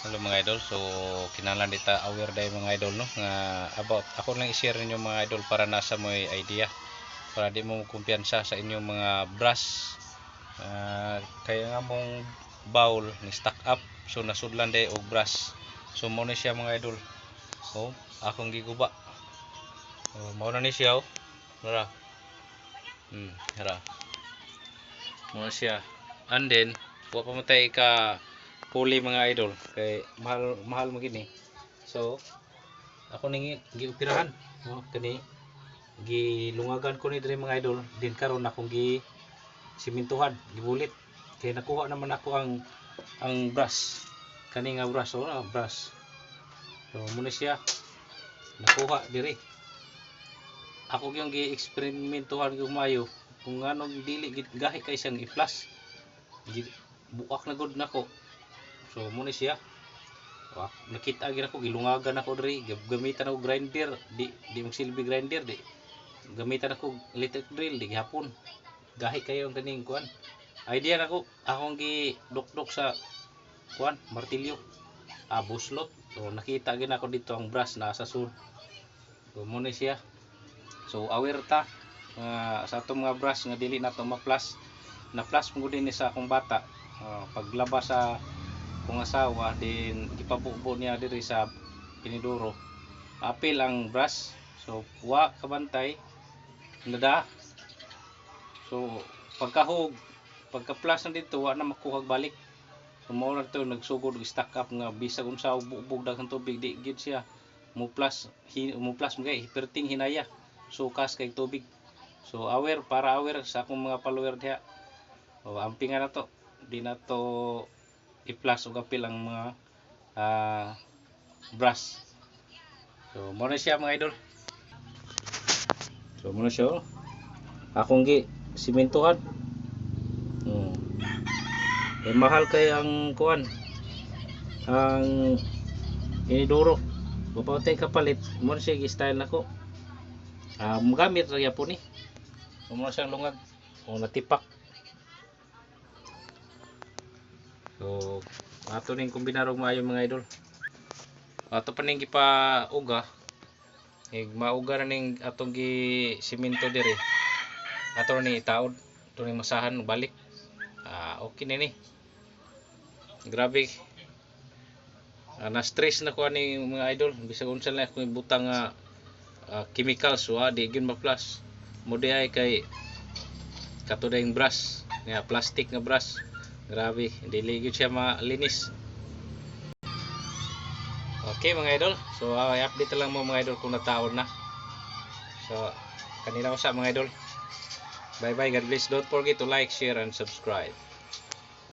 Hello mga idol, so kinahanglan dita aware day mga idol no nga about ako lang i-share ninyo mga idol para nasa mo idea para di mo kumpiyansa sa inyong mga brush. Kaya nga mong bowl ni stack up so nasudlan day og brush. So mo na siya mga idol. So akong giguba. Mao na ni siya oh. Mara. Hara. Mo na siya. And then wa pa matay ka puli mga idol kay mahal mo gini. So ako ning gioperahan kani gilungagan ko ni diri mga idol din karon akong gi simintuhan gibulit kay nakuha naman ako ang brush kani nga brush brush. So muna siya nakuha diri ako gyung gi-eksperimentuhan gyud maayo kung anong dili gahi kay siyang i-flash buak na gud nako. So muna siya nakita gyud ako gilungagan ako diri gamitan ako grinder di mo silbi grinder di gamitan ako electric drill di gihapon gahi kayo ang kaning kuan idea nako akong gidukdok sa kuan martilyo buslot. So nakita gyud ako dito ang brush na sa sud. So muna siya so aware ta sa atong mga brush nga dili nato ma-flash na flash mo din ni sa akong bata paglabas sa kung asawa din gipabubo niya diri sa piniduro apil ang brush. So wa kabantay nada so pagkahog pagka-flash na dito wa na makuha balik. So mao na to nagsugod og stack up nga bisag unsa ubog daghang tubig di gid siya mo plus mo gay hiperting hinaya sukas kay tubig. So aware para aware sa akong mga follower diha ampingan na to di na to i-flash og apil ang mga brush. So mo na siya mga idol. So mo na siya akong gi simentuhan. Mahal kay ang kuan ang iniduro papatay kapalit mo na siya gi-style nako magamit ra gyapon ni mo na siyang lungag o natipak. So ato ning kombinarog maayo mga idol ato pa ning gipauga mauga na ning atong gi simento diri ato ni itaod ato ning masahan balik okay na ni grabe na stress na ko ani mga idol bisag unsa lang ako ibutang chemicals di gyud ma-flash mo di ay kay katudayng brush nga plastic nga brush grabe dili gyud siya malinis. Okay mga idol, so i-update lang mo mga idol kung nataon na. So kanina ko sa mga idol, bye bye, God bless, don't forget to like, share and subscribe.